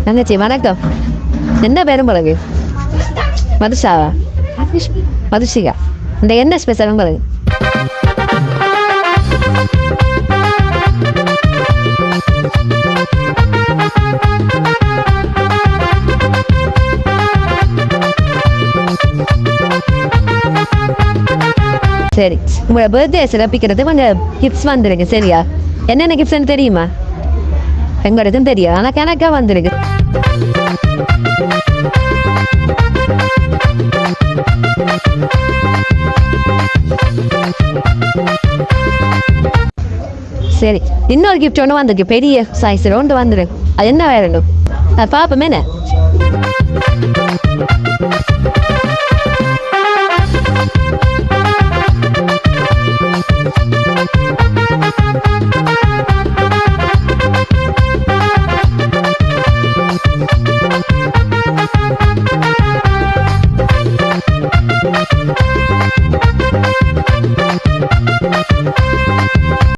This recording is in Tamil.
தங்கச்சி வணக்கம். என்ன பேரும் பிறகு மதுஷாவா? மதுஷிகா. இந்த என்ன ஸ்பெஷல் பிறகு? சரி, உங்களோட பர்த்டே சிறப்பிக்கிறது கொஞ்சம் கிஃப்ட்ஸ் வந்துருக்கு. சரியா? என்னென்ன கிஃப்ட்ஸ்ன்னு தெரியுமா? எங்களுக்கும் தெரியும், ஆனால் கணக்கா வந்துருக்கு. சரி, இன்னொரு கிஃப்ட் ஒன்று வந்திருக்கு. பெரிய சைஸில் ஒன்று வந்துருக்கு. அது என்ன வேணும்? அது பார்ப்போமே. என்ன